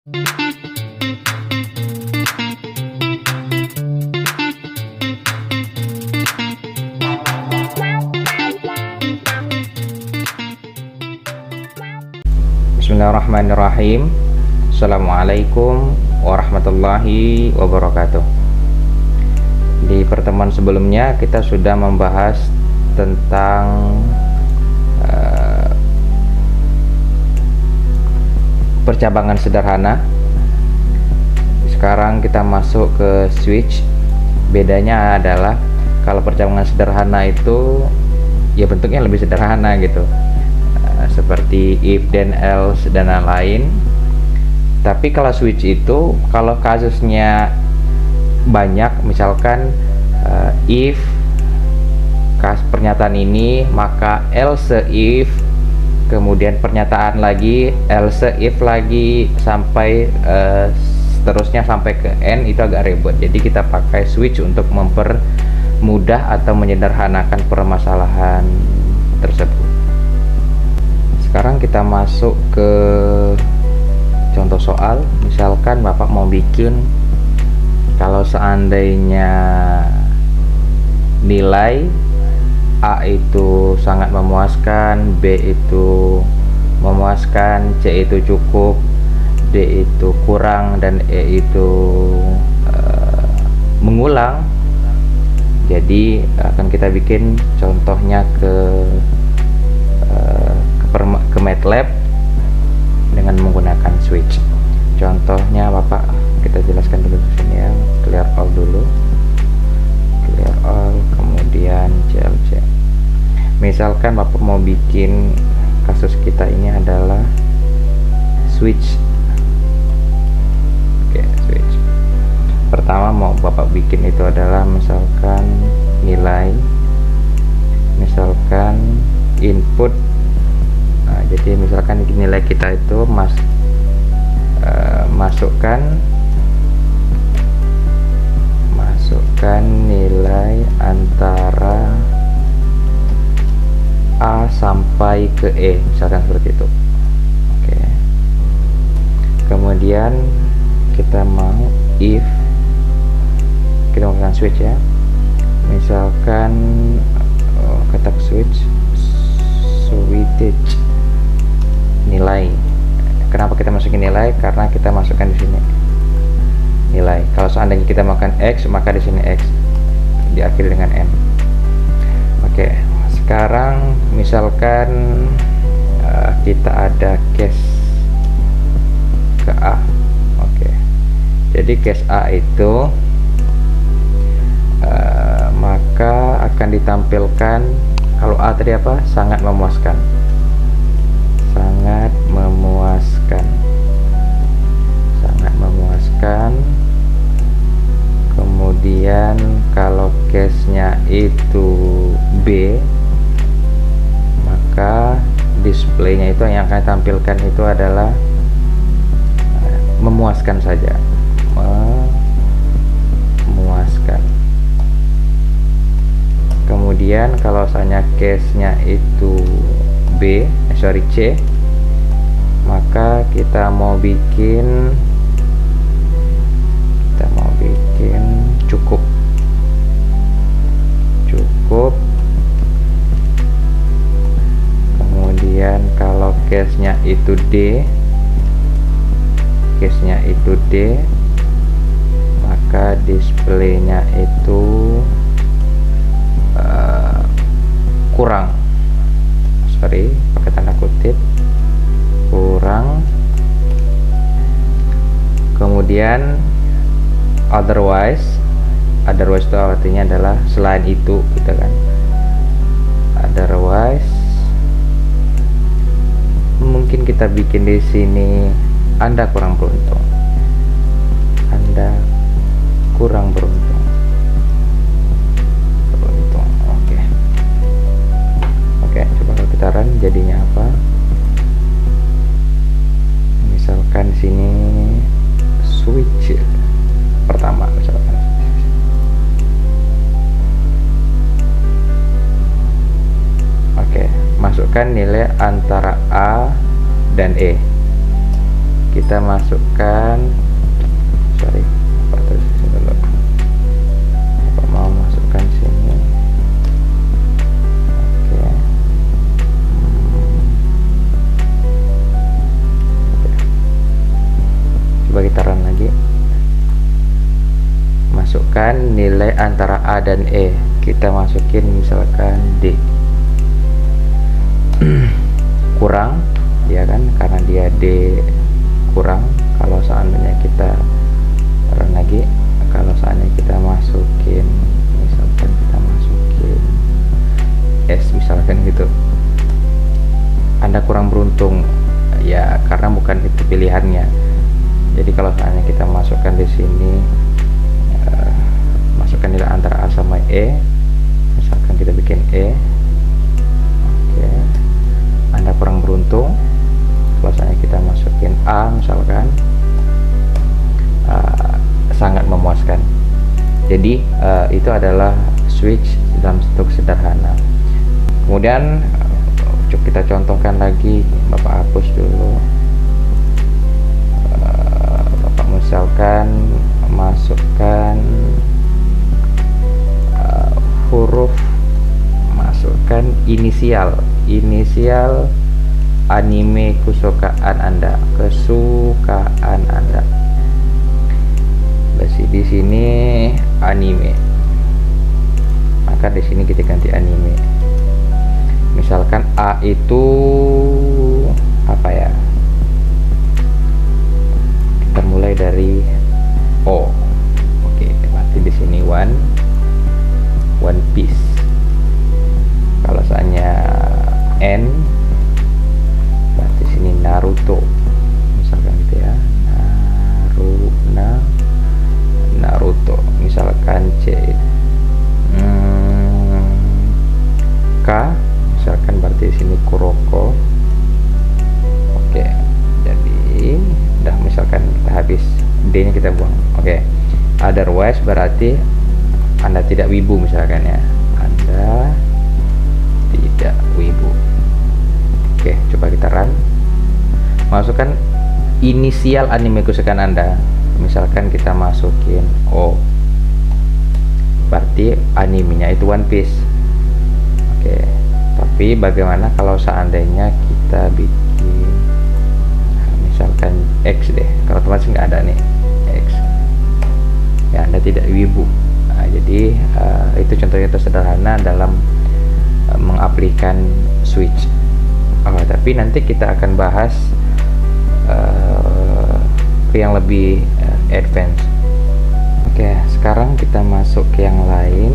Bismillahirrahmanirrahim. Assalamualaikum warahmatullahi wabarakatuh. Di pertemuan sebelumnya kita sudah membahas tentang percabangan sederhana. Sekarang kita masuk ke switch. Bedanya adalah kalau percabangan sederhana itu ya bentuknya lebih sederhana gitu, seperti if, then, else, dan lain-lain. Tapi kalau switch itu, kalau kasusnya banyak, misalkan if pernyataan ini, maka else if, kemudian pernyataan lagi, else if lagi, sampai seterusnya sampai ke end, itu agak ribet. Jadi kita pakai switch untuk mempermudah atau menyederhanakan permasalahan tersebut. Sekarang kita masuk ke contoh soal. Misalkan Bapak mau bikin, kalau seandainya nilai A itu sangat memuaskan, B itu memuaskan, C itu cukup, D itu kurang, dan E itu mengulang. Jadi akan kita bikin contohnya ke MATLAB dengan menggunakan switch. Contohnya Bapak, kita jelaskan dulu di sini ya. Clear all dulu, clear all, kemudian CLC. Misalkan Bapak mau bikin, kasus kita ini adalah switch. Oke, switch. Pertama mau Bapak bikin itu adalah misalkan nilai, misalkan input. Nah, jadi misalkan nilai kita itu masukkan nilai antara A sampai ke E, misalkan seperti itu. Oke. Kemudian kita mau if, kita menggunakan switch ya. Misalkan kata switch nilai. Kenapa kita masukin nilai? Karena kita masukkan di sini nilai. Kalau seandainya kita makan X, maka di sini X diakhiri dengan N. Oke, sekarang misalkan kita ada case ke A. Oke, jadi case A itu maka akan ditampilkan, kalau A tadi apa? Sangat memuaskan. Sangat memuaskan. Sangat memuaskan. Kemudian kalau case-nya itu B, maka display-nya itu yang akan tampilkan itu adalah memuaskan saja. Memuaskan. Kemudian kalau misalnya case-nya itu C, maka kita mau bikin cukup. Kemudian kalau case-nya itu D, maka display-nya itu kurang, pakai tanda kutip, kurang. Kemudian otherwise itu artinya adalah selain itu, gitu kan. Otherwise mungkin kita bikin di sini Anda kurang beruntung. Anda kurang beruntung. Oke, coba kalau kita run jadinya apa? Misalkan sini switch pertama, misalkan. Oke, masukkan nilai antara A dan E. kita masukkan, sorry, Bapak terus dulu. Bapak mau masukkan sini. Oke. Coba kita run lagi. Masukkan nilai antara A dan E. Kita masukin misalkan D. Kurang, ya kan, karena dia D kurang. Kalau seandainya kita run lagi, kalau seandainya kita masukin, misalkan kita masukin S misalkan gitu, Anda kurang beruntung ya, karena bukan itu pilihannya. Jadi kalau seandainya kita masukkan di sini, masukkan nilai antara A sama E, misalkan kita bikin E. Oke, Anda kurang beruntung. Kalau saya kita masukin A misalkan, sangat memuaskan. Jadi itu adalah switch dalam bentuk sederhana. Kemudian kita contohkan lagi. Bapak hapus dulu. Bapak misalkan masukkan huruf, masukkan inisial anime kesukaan Anda. Di sini anime, maka di sini kita ganti anime. Misalkan A itu apa ya? Kita mulai dari O. Oke, berarti di sini One Piece. Kalau misalnya N, berarti sini Naruto. Misalkan gitu ya. Naruto. Misalkan C, K, misalkan berarti sini Kuroko. Oke, jadi udah, misalkan kita habis, D nya kita buang. Oke, otherwise berarti Anda tidak wibu misalkan ya, Anda tidak wibu. Oke, coba kita run. Masukkan inisial anime kesukaan Anda. Misalkan kita masukin O, berarti animenya itu One Piece. Oke, tapi bagaimana kalau seandainya kita bikin misalkan X deh? Kalau teman nggak ada nih X ya, Anda tidak wibu. Nah, jadi itu contohnya sederhana dalam mengaplikan switch. Tapi nanti kita akan bahas yang lebih advance. Oke, sekarang kita masuk ke yang lain.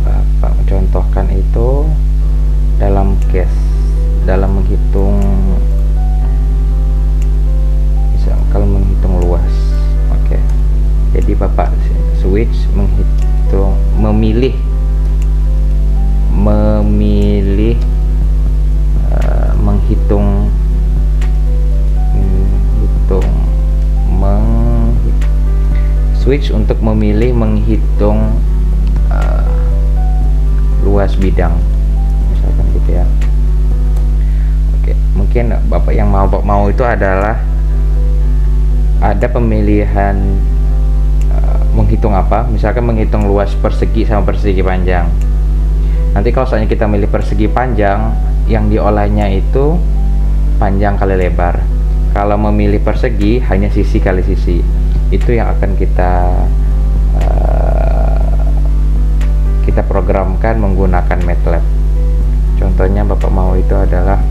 Bapak mencontohkan itu dalam menghitung, misal kalau menghitung luas. Oke, jadi Bapak switch memilih switch untuk memilih menghitung luas bidang misalkan gitu ya. Oke, mungkin Bapak yang mau itu adalah ada pemilihan menghitung apa, misalkan menghitung luas persegi sama persegi panjang. Nanti kalau misalnya kita milih persegi panjang, yang diolahnya itu panjang kali lebar. Kalau memilih persegi, hanya sisi kali sisi. Itu yang akan kita programkan menggunakan MATLAB. Contohnya Bapak mau itu adalah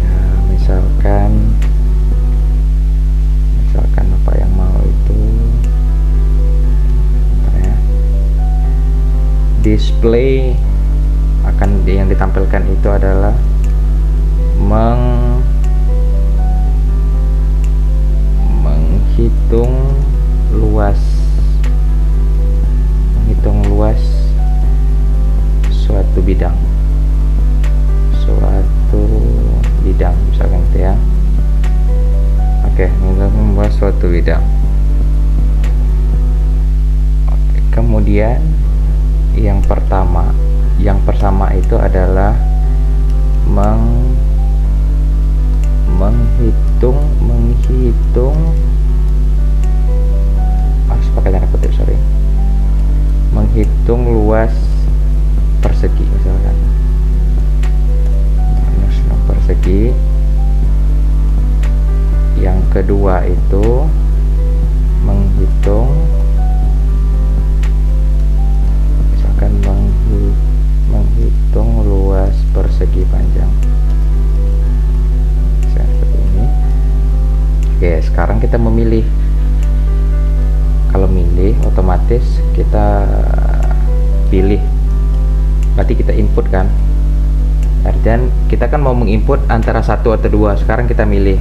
ya, misalkan Bapak yang mau itu ya, display akan yang ditampilkan itu adalah menghitung luas suatu bidang misalkan gitu ya. Oke, membuat suatu bidang. Oke, kemudian yang pertama itu adalah menghitung menghitung harus pakai tanda kutip, sorry, menghitung luas persegi misalkan minus 6 persegi. Yang kedua itu menghitung misalkan menghitung luas persegi panjang seperti ini. Oke, sekarang kita memilih. Kalau milih otomatis kita pilih, berarti kita input kan, dan kita kan mau menginput antara 1 atau 2. Sekarang kita milih.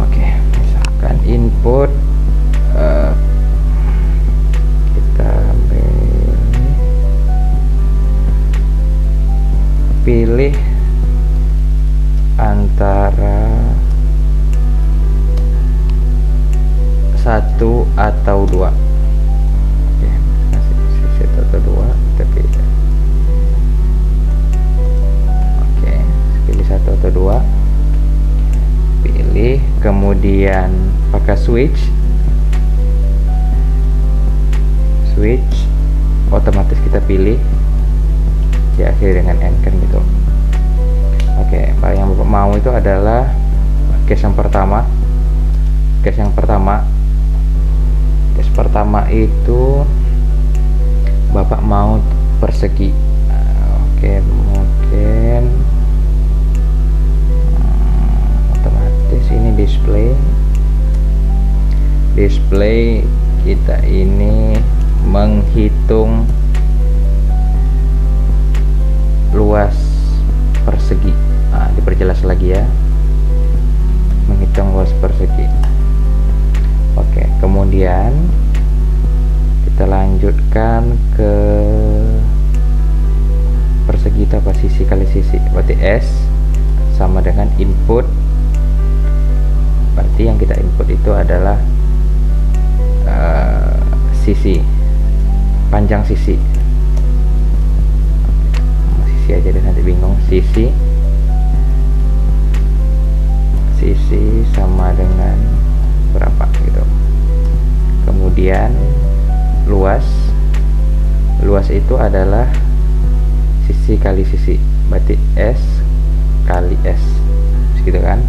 Oke, misalkan input kita pilih antara 1 atau 2. Oke, kasih 1 atau 2 kita pilih. Oke, pilih 1 atau 2, pilih, kemudian pakai switch, otomatis kita pilih diakhiri dengan n kan gitu. Oke, yang Bapak mau itu adalah case yang pertama. Case pertama itu Bapak mau persegi. Oke, mungkin otomatis ini display kita ini menghitung luas persegi. Diperjelas lagi ya, menghitung luas persegi. Oke, kemudian kita lanjutkan ke persegi itu apa, sisi kali sisi, berarti S sama dengan input, berarti yang kita input itu adalah sisi, panjang sisi aja deh, nanti bingung. Sisi sama dengan berapa gitu. Kemudian luas itu adalah sisi kali sisi, berarti S kali S gitu kan.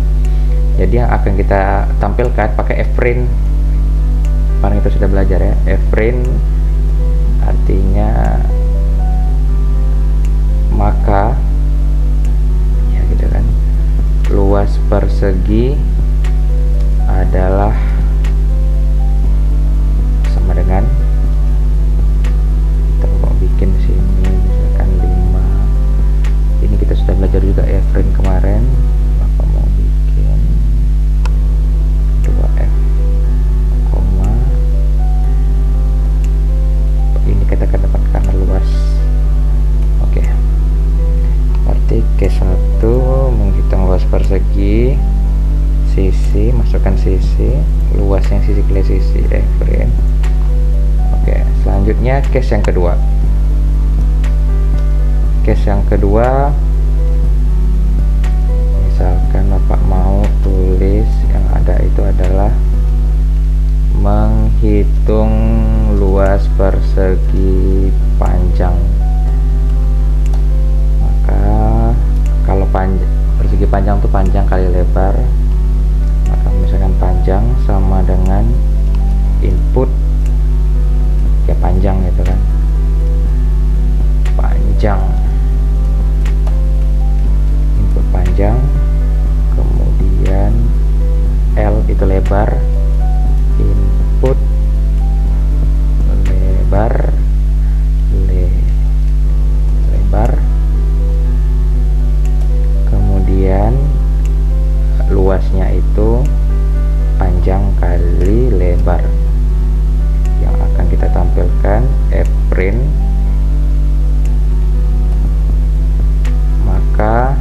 Jadi yang akan kita tampilkan pakai F-print, kemarin itu sudah belajar ya. F-print artinya maka ya gitu kan, luas persegi adalah sama dengan, kita mau bikin sini misalkan 5. Ini kita sudah belajar juga ya frame kemarin. Bapak mau bikin 2F koma, ini kita akan dapatkan luas. Oke, berarti K1 menghitung luas persegi, sisi, masukkan sisi, luasnya sisi ke sisi, frame. Oke, selanjutnya case yang kedua. Misalkan Bapak mau tulis yang ada itu adalah menghitung luas persegi panjang. Maka kalau persegi panjang itu panjang kali lebar, maka misalkan panjang sama dengan input ya panjang gitu kan, panjang, input panjang, kemudian L itu lebar, input lebar, lebar, kemudian luasnya itu panjang kali lebar. Yang akan kita tampilkan F-print, maka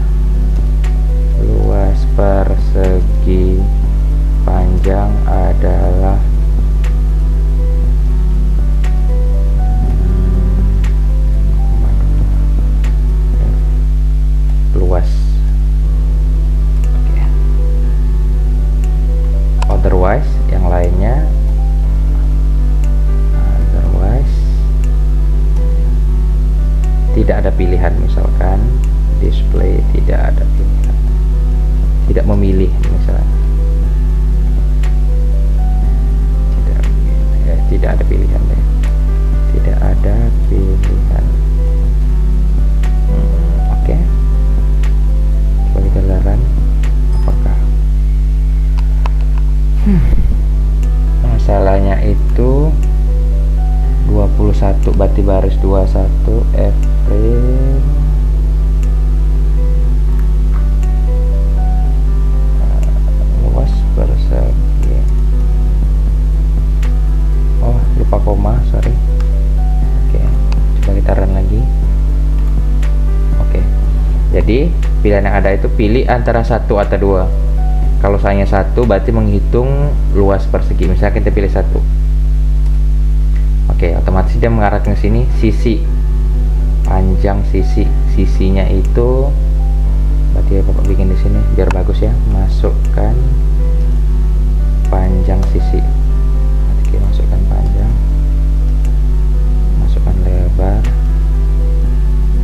luas persegi panjang adalah luas. Oke. otherwise, yang lainnya otherwise tidak ada pilihan, misalkan display tidak ada pilihan, tidak memilih misalnya, tidak ada pilihan deh, tidak ada pilihan. Oke. Coba kita lihat apakah masalahnya itu 21 berarti baris 21 April luas persegi. Oh, lupa koma, sorry. Oke, coba kita run lagi. Oke, jadi pilihan yang ada itu pilih antara 1 atau 2. Kalau hanya 1 berarti menghitung luas persegi, misalnya kita pilih 1. Oke, otomatis dia mengarah ke sini. Sisi panjang sisinya itu berarti Bapak bikin di sini biar bagus ya. Masukkan panjang sisi. Oke, masukkan panjang, masukkan lebar,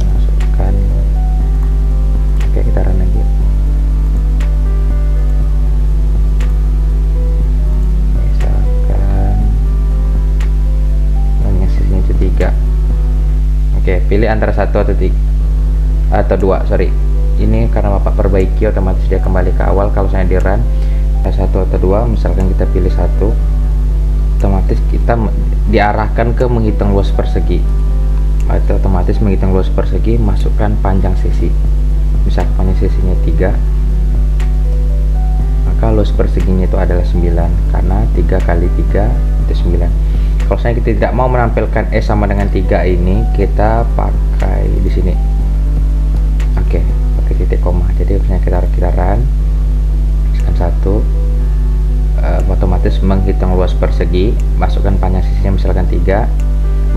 masukkan. Oke, kita run lagi. Oke, pilih antara 1 atau 3 atau 2, sorry. Ini karena Bapak perbaiki, otomatis dia kembali ke awal. Kalau saya di run 1 atau 2, misalkan kita pilih 1, otomatis kita diarahkan ke menghitung luas persegi. Itu otomatis menghitung luas persegi, masukkan panjang sisi. Misalkan panjang sisinya 3, maka luas perseginya itu adalah 9, karena 3 kali 3 itu 9. Kalau saya kita tidak mau menampilkan S sama dengan 3 ini, kita pakai di sini. Oke, pakai titik koma. Jadi misalnya kita run, misalkan 1, otomatis menghitung luas persegi, masukkan panjang sisinya misalkan 3,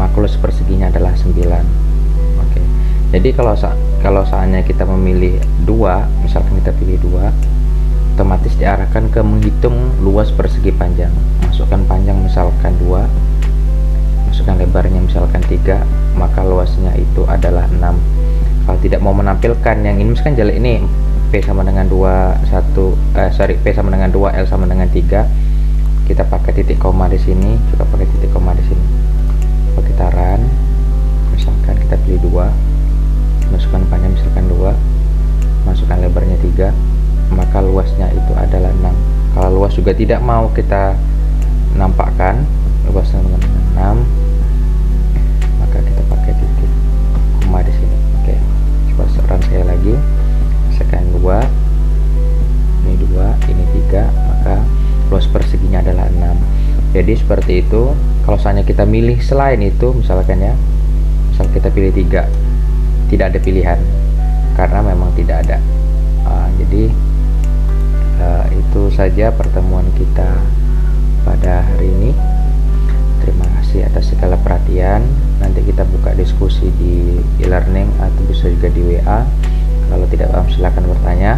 maka luas perseginya adalah 9. Oke. Jadi kalau saatnya kita memilih 2, misalkan kita pilih 2, otomatis diarahkan ke menghitung luas persegi panjang. Masukkan panjang misalkan 2, masukkan lebarnya misalkan 3, maka luasnya itu adalah 6. Kalau tidak mau menampilkan yang ini, misalkan jelek ini P sama dengan 2, P sama dengan 2, L sama dengan 3, kita pakai titik koma di sini, juga pakai titik koma di sini. Kalau kita run, misalkan kita pilih 2, masukkan panjang misalkan 2, masukkan lebarnya 3, maka luasnya itu adalah 6. Kalau luas juga tidak mau kita nampakkan, luasnya 6, maka kita pakai titik koma di sini. Oke, coba run saya lagi. Misalkan 2, ini 2, ini 3, maka luas perseginya adalah 6. Jadi seperti itu. Kalau misalnya kita milih selain itu, misalkan ya, misal kita pilih 3, tidak ada pilihan karena memang tidak ada. Jadi itu saja pertemuan kita pada hari ini. Terima kasih atas segala perhatian. Nanti kita buka diskusi di e-learning atau bisa juga di WA. Kalau tidak paham silakan bertanya.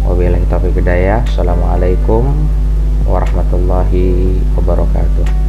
Wabillahi taufiq hidayah. Assalamualaikum warahmatullahi wabarakatuh.